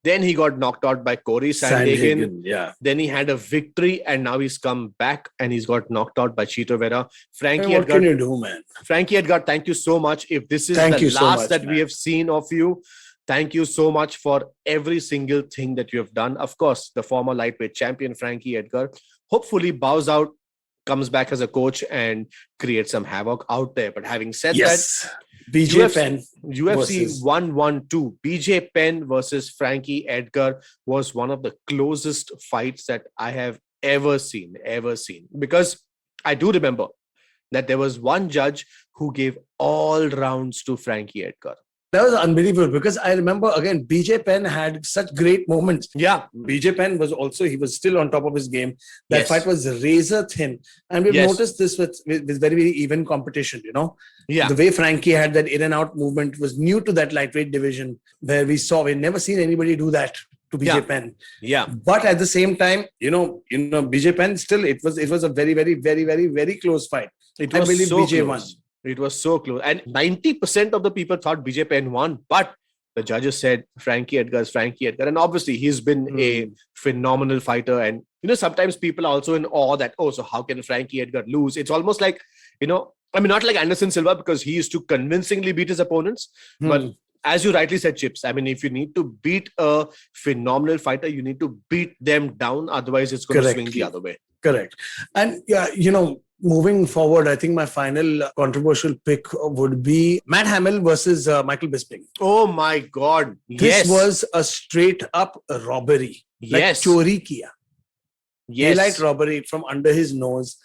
Then he got knocked out by Corey Sandhagen. Yeah. Then he had a victory, and now he's come back and he's got knocked out by Chito Vera. What can you do, man? Frankie Edgar, thank you so much. If this is the last that we have seen of you, thank you so much for every single thing that you have done. Of course, the former lightweight champion, Frankie Edgar, hopefully bows out, comes back as a coach and creates some havoc out there. But having said that, Bj Penn. UFC 112, Bj Penn versus Frankie Edgar was one of the closest fights that I have ever seen. Because I do remember that there was one judge who gave all rounds to Frankie Edgar. That was unbelievable, because I remember, again, Bj Penn had such great moments. Yeah. Bj Penn he was still on top of his game. That fight was razor thin. And we've noticed this with very, very even competition, Yeah. The way Frankie had that in and out movement was new to that lightweight division, where we've never seen anybody do that to Bj Penn. Yeah. But at the same time, Bj Penn still, it was a very, very, very, very, very close fight. I believe so Bj close. won. It was so close. And 90% of the people thought Bj Penn won, but the judges said Frankie Edgar is Frankie Edgar. And obviously he's been a phenomenal fighter. And, sometimes people are also in awe that, so how can Frankie Edgar lose? It's almost like, not like Anderson Silva, because he used to convincingly beat his opponents. But as you rightly said, Chips, if you need to beat a phenomenal fighter, you need to beat them down. Otherwise, it's going to swing the other way. Correct. And, moving forward, I think my final controversial pick would be Matt Hamill versus Michael Bisping. Oh my God. This was a straight up robbery. Yes. Like chori kiya. Yes. Daylight robbery from under his nose.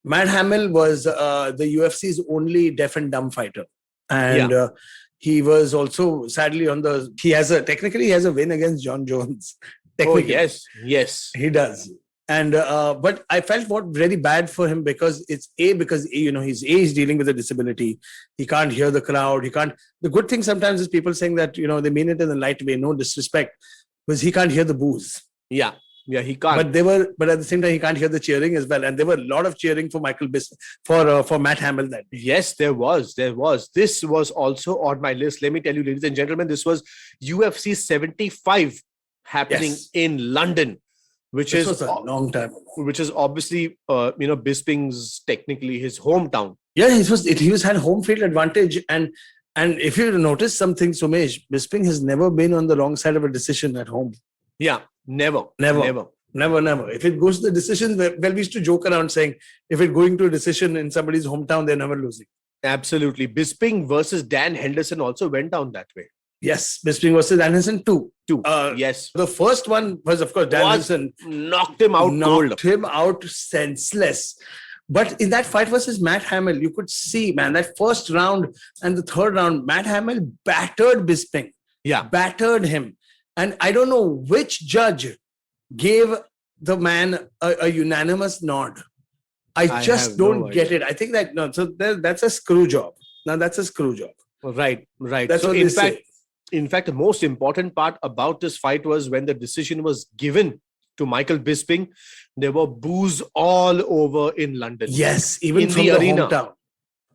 Matt Hamill was the UFC's only deaf and dumb fighter. And he was also sadly technically he has a win against John Jones. Oh, yes. He does. And but I felt very bad for him, because he's dealing with a disability. He can't hear the crowd. The good thing sometimes is people saying that they mean it in a light way, no disrespect, because he can't hear the boos. Yeah, he can't. But at the same time he can't hear the cheering as well. And there were a lot of cheering for Michael Bisping for Matt Hamill that day. Yes, there was. This was also on my list. Let me tell you, ladies and gentlemen, this was UFC 75 happening in London. Which was a long time ago. Which is obviously, Bisping's technically his hometown. Yeah, he had home field advantage. And if you notice something, Somesh, Bisping has never been on the wrong side of a decision at home. Yeah, never. If it goes to the decision, we used to joke around saying, if it's going to a decision in somebody's hometown, they're never losing. Absolutely. Bisping versus Dan Henderson also went down that way. Yes, Bisping versus Dan Henderson too. Yes. The first one was, of course, Dan Henderson knocked him out senseless. But in that fight versus Matt Hamill, you could see, man, that first round and the third round, Matt Hamill battered Bisping. Yeah. Battered him. And I don't know which judge gave the man a unanimous nod. I just don't get it. I think that's a screw job. Now that's a screw job. Right. That's what they say. In fact, the most important part about this fight was when the decision was given to Michael Bisping, there were boos all over in London. Yes, even in from the arena. Hometown.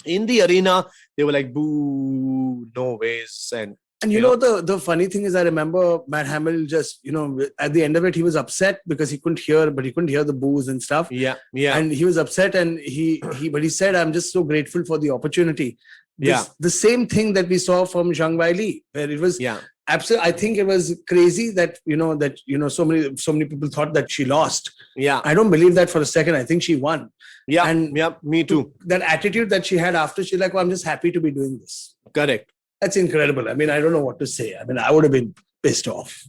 In the arena, they were like, boo, no ways. And And you know, the funny thing is, I remember Matt Hamill just, at the end of it, he was upset because he couldn't hear the boos and stuff. Yeah. And he was upset, and but he said, "I'm just so grateful for the opportunity." The same thing that we saw from Zhang Weili, where it was absolutely. I think it was crazy that so many people thought that she lost. Yeah, I don't believe that for a second. I think she won. Yeah, and me too. That attitude that she had after, she's like, "Well, I'm just happy to be doing this." Correct. That's incredible. I mean, I don't know what to say. I mean, I would have been pissed off.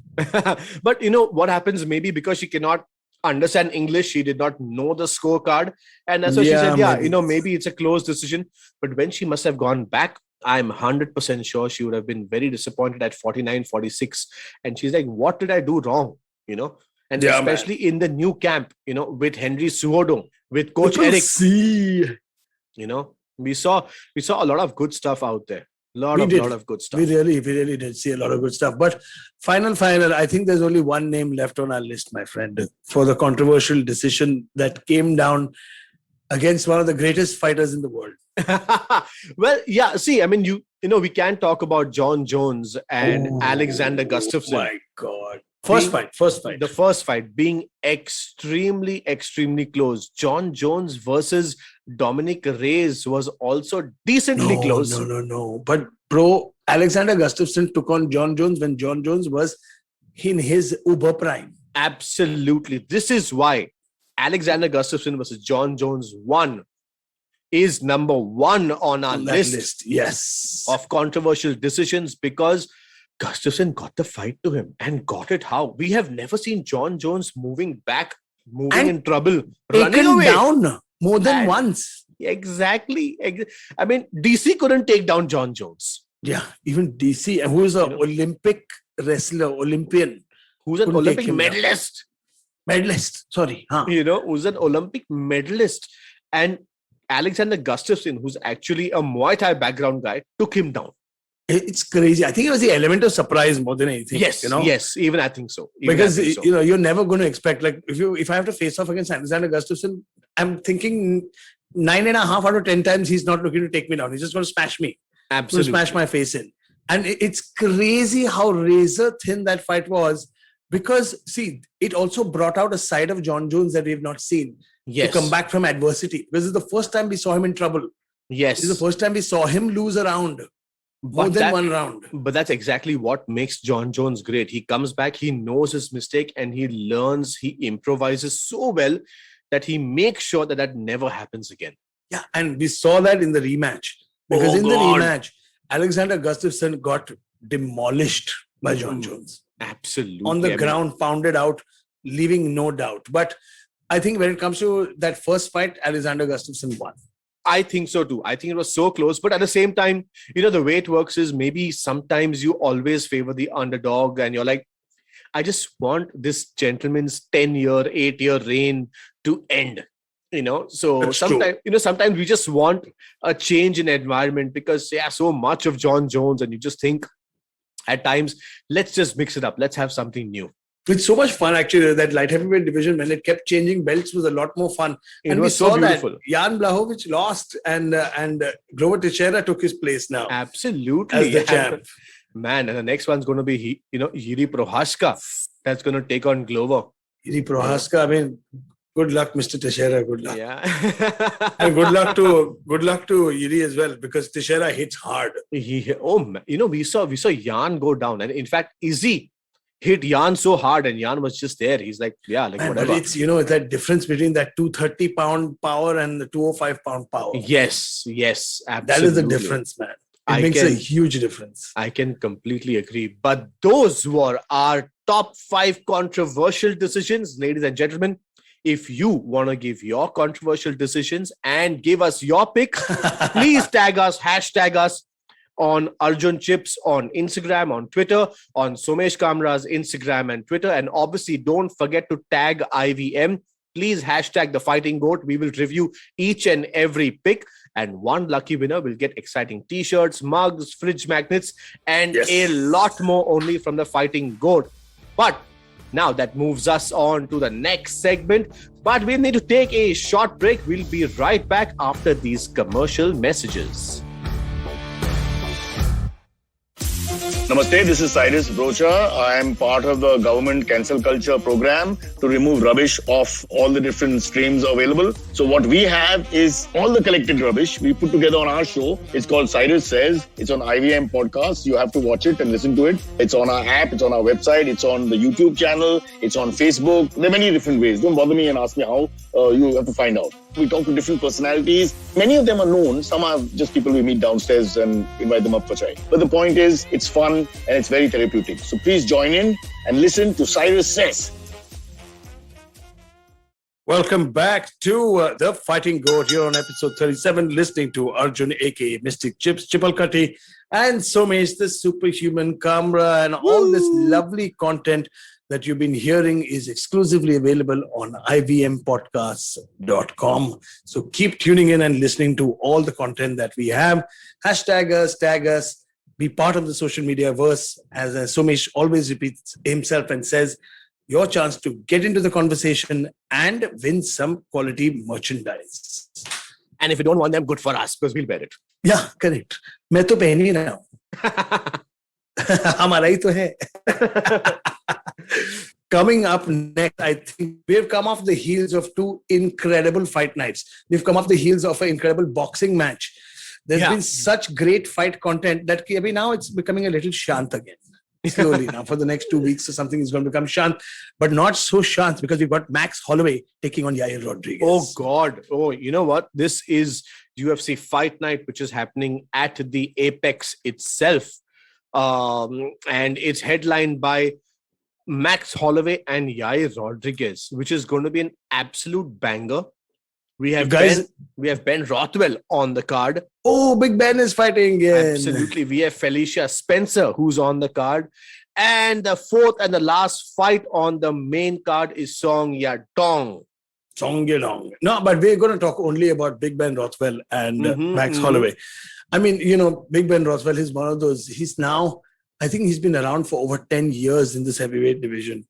But what happens? Maybe because she cannot understand English, she did not know the scorecard, and that's why she said, maybe it's a close decision. But when she must have gone back, I'm 100% sure she would have been very disappointed at 49-46, and she's like, what did I do wrong? And especially in the new camp, with Henry Cejudo, with Coach Eric, we saw a lot of good stuff out there. Lot of good stuff. We really did see a lot of good stuff. But final, I think there's only one name left on our list, my friend, for the controversial decision that came down against one of the greatest fighters in the world. Well, yeah. See, I mean, we can talk about John Jones and Alexander Gustafsson. Oh my God. First fight. The first fight being extremely, extremely close. John Jones versus Dominic Reyes was also decently close. No. But bro, Alexander Gustafsson took on John Jones when John Jones was in his uber prime. Absolutely. This is why Alexander Gustafsson versus John Jones 1 is number 1 on our list. Yes. Of controversial decisions, because Gustafsson got the fight to him and got it how? We have never seen John Jones moving in trouble, running away. Down more than once. Exactly. I mean, DC couldn't take down John Jones. Yeah, even DC, who is an Olympic wrestler, Olympian. Who's an Olympic medalist. Sorry. Who's an Olympic medalist. And Alexander Gustafsson, who's actually a Muay Thai background guy, took him down. It's crazy. I think it was the element of surprise more than anything. Yes, even I think so. You're never going to expect, like, if I have to face off against Alexander Gustafsson, I'm thinking 9.5 out of 10 times he's not looking to take me down. He's just going to smash me. Absolutely. Going to smash my face in. And it's crazy how razor thin that fight was, because, see, it also brought out a side of John Jones that we've not seen. Yes. To come back from adversity. This is the first time we saw him in trouble. Yes. This is the first time we saw him lose a round. More than one round. But that's exactly what makes John Jones great. He comes back, he knows his mistake, and he learns, he improvises so well that he makes sure that never happens again. Yeah, and we saw that in the rematch. Because the rematch, Alexander Gustafsson got demolished by John Jones. Absolutely. On the ground, pounded out, leaving no doubt. But I think when it comes to that first fight, Alexander Gustafsson won. I think so too. I think it was so close. But at the same time, the way it works is maybe sometimes you always favor the underdog and you're like, I just want this gentleman's 10-year, 8-year reign to end. So sometimes we just want a change in environment because so much of John Jones, and you just think at times, let's just mix it up. Let's have something new. It's so much fun, actually. That light heavyweight division, when it kept changing belts, was a lot more fun. And we saw beautiful. That Jan Blachowicz lost, and Glover Teixeira took his place now. Absolutely, as the champ. Man, and the next one's going to be Jiri Prochazka. That's going to take on Glover. Jiri Prochazka. I mean, good luck, Mr. Teixeira. Good luck. Yeah, and good luck to Jiri as well, because Teixeira hits hard. We saw Jan go down, and in fact, Izzy hit Jan so hard, and Jan was just there. He's like, whatever. But it's, it's that difference between that 230-pound power and the 205-pound power. Yes, absolutely. That is the difference, man. It makes a huge difference. I can completely agree. But those were our top 5 controversial decisions, ladies and gentlemen. If you want to give your controversial decisions and give us your pick, please tag us, hashtag us on Arjun Chips on Instagram, on Twitter, on Somesh Kamra's Instagram and Twitter. And obviously, don't forget to tag IVM. Please hashtag the Fighting Goat. We will review each and every pick. And one lucky winner will get exciting t-shirts, mugs, fridge magnets, and a lot more only from the Fighting Goat. But now that moves us on to the next segment. But we need to take a short break. We'll be right back after these commercial messages. Namaste, this is Cyrus Brocha. I am part of the government cancel culture program to remove rubbish off all the different streams available. So what we have is all the collected rubbish we put together on our show. It's called Cyrus Says. It's on IVM podcast. You have to watch it and listen to it. It's on our app. It's on our website. It's on the YouTube channel. It's on Facebook. There are many different ways. Don't bother me and ask me how. You have to find out. We talk to different personalities. Many of them are known. Some are just people we meet downstairs and invite them up for chai. But the point is, it's fun and it's very therapeutic. So please join in and listen to Cyrus Says. Welcome back to The Fighting Goat here on episode 37, listening to Arjun, aka Mystic Chips, Chipalkatti, and Somesh, the Superhuman, Kamra, and all this lovely content that you've been hearing is exclusively available on ivmpodcasts.com. So keep tuning in and listening to all the content that we have. Hashtag us, tag us, be part of the social media verse. As Somesh always repeats himself and says, your chance to get into the conversation and win some quality merchandise. And if you don't want them, good for us, because we'll bear it. Yeah, correct. मैं तो पहन ही ना हूं. हमारा ही तो है. Coming up next, I think we've come off the heels of two incredible fight nights. We've come off the heels of an incredible boxing match. There's been such great fight content that now it's becoming a little shant again. Slowly now, for the next 2 weeks or something is going to become shant, but not so shant because we've got Max Holloway taking on Yaya Rodriguez. Oh God. Oh, you know what? This is UFC Fight Night, which is happening at the Apex itself. And it's headlined by Max Holloway and Yaya Rodriguez, which is going to be an absolute banger. We have Ben Rothwell on the card. Oh, Big Ben is fighting again. Absolutely. We have Felicia Spencer, who's on the card. And the fourth and the last fight on the main card is Song Yadong. Song Yadong. No, but we're going to talk only about Big Ben Rothwell and Max Holloway. I mean, Big Ben Rothwell is one of those. I think he's been around for over 10 years in this heavyweight division.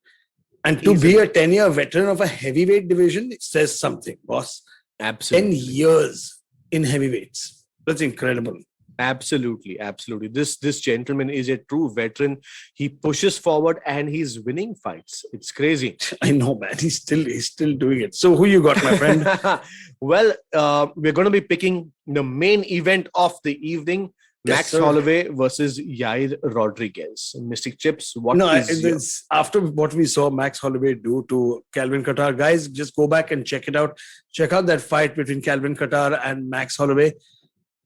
And to be a 10-year veteran of a heavyweight division, it says something, boss. Absolutely. 10 years in heavyweights. That's incredible. Absolutely. Absolutely. This gentleman is a true veteran. He pushes forward and he's winning fights. It's crazy. I know, man. He's still doing it. So who you got, my friend? Well, we're going to be picking the main event of the evening. Max Holloway versus Yaya Rodriguez. Mystic Chips, after what we saw Max Holloway do to Calvin Kattar, guys, just go back and check it out. Check out that fight between Calvin Kattar and Max Holloway.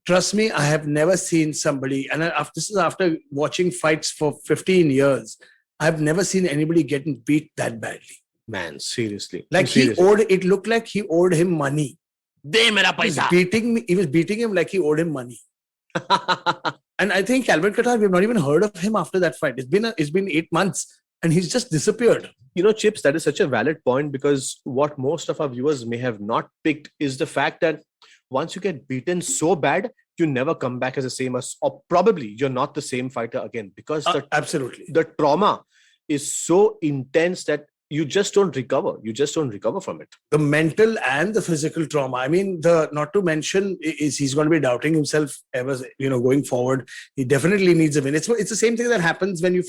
Trust me, I have never seen somebody, and this is after watching fights for 15 years, I've never seen anybody getting beat that badly. Man, seriously. It looked like he owed him money. De mera paisa. He was beating him like he owed him money. And I think Calvin Kattar, we've not even heard of him after that fight. It's been 8 months and he's just disappeared. Chips, that is such a valid point, because what most of our viewers may have not picked is the fact that once you get beaten so bad, you never come back as the same or probably you're not the same fighter again, because absolutely the trauma is so intense that you just don't recover. You just don't recover from it. The mental and the physical trauma. I mean, not to mention is he's going to be doubting himself ever, going forward. He definitely needs a win. It's the same thing that happens when you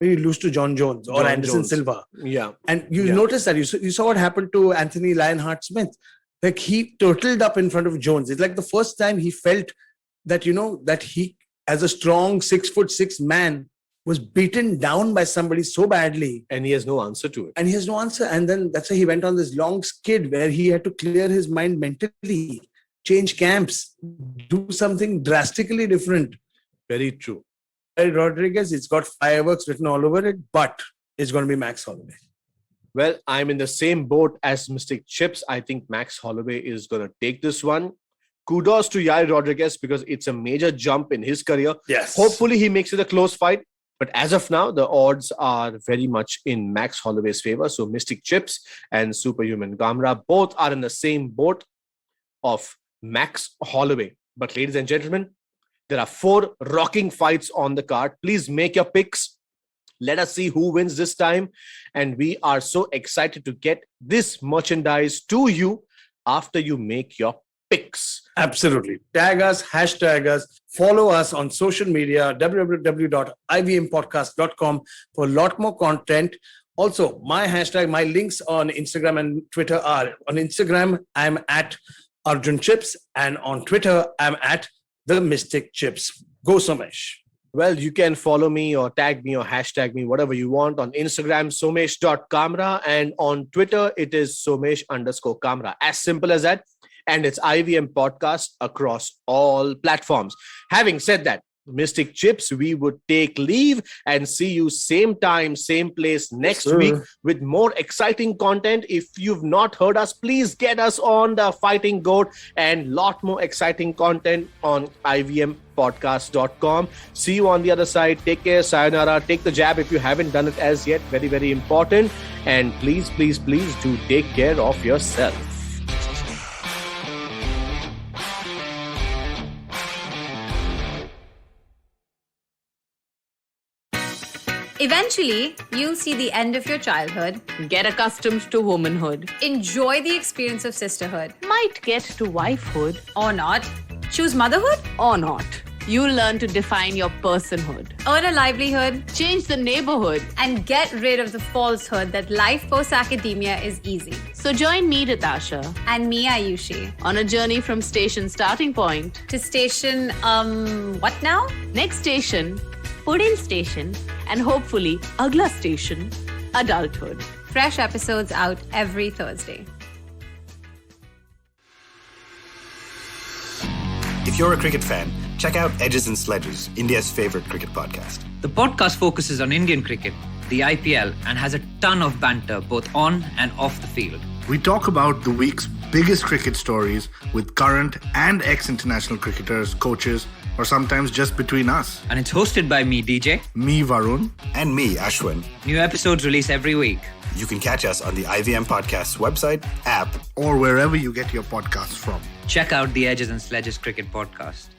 lose to John Jones or Anderson Silva. Yeah. And you notice that you saw what happened to Anthony Lionheart Smith. Like, he turtled up in front of Jones. It's like the first time he felt that, that he, as a strong 6'6" man, was beaten down by somebody so badly. And he has no answer to it. And then that's why he went on this long skid where he had to clear his mind mentally, change camps, do something drastically different. Very true. Rodriguez, it's got fireworks written all over it, but it's going to be Max Holloway. Well, I'm in the same boat as Mystic Chips. I think Max Holloway is going to take this one. Kudos to Yaya Rodriguez, because it's a major jump in his career. Yes. Hopefully he makes it a close fight. But as of now, the odds are very much in Max Holloway's favor. So Mystic Chips and Superhuman Kamra both are in the same boat of Max Holloway. But ladies and gentlemen, there are 4 rocking fights on the card. Please make your picks. Let us see who wins this time. And we are so excited to get this merchandise to you after you make your picks. Absolutely. Tag us, hashtag us, follow us on social media, www.ivmpodcast.com for a lot more content. Also, my links on Instagram and Twitter are, on Instagram, I'm at Arjun Chips, and on Twitter, I'm at The Mystic Chips. Go, Somesh. Well, you can follow me or tag me or hashtag me, whatever you want. On Instagram, somesh.kamra, and on Twitter, it is somesh_kamra. As simple as that. And it's IVM Podcast across all platforms. Having said that, Mystic Chips, we would take leave and see you same time, same place next week with more exciting content. If you've not heard us, please get us on the Fighting G.O.A.T and lot more exciting content on ivmpodcast.com. See you on the other side. Take care. Sayonara. Take the jab if you haven't done it as yet. Very, very important. And please, please, please do take care of yourself. Eventually, you'll see the end of your childhood. Get accustomed to womanhood. Enjoy the experience of sisterhood. Might get to wifehood. Or not. Choose motherhood. Or not. You'll learn to define your personhood. Earn a livelihood. Change the neighborhood. And get rid of the falsehood that life post-academia is easy. So join me, Natasha. And me, Ayushi. On a journey from station starting point. To station, what now? Next station, Pudin Station, and hopefully Agla Station, adulthood. Fresh episodes out every Thursday. If you're a cricket fan, check out Edges and Sledges, India's favorite cricket podcast. The podcast focuses on Indian cricket, the IPL, and has a ton of banter both on and off the field. We talk about the week's biggest cricket stories with current and ex-international cricketers, coaches, or sometimes just between us. And it's hosted by me, DJ. Me, Varun. And me, Ashwin. New episodes release every week. You can catch us on the IVM Podcast's website, app, or wherever you get your podcasts from. Check out the Edges and Sledges Cricket Podcast.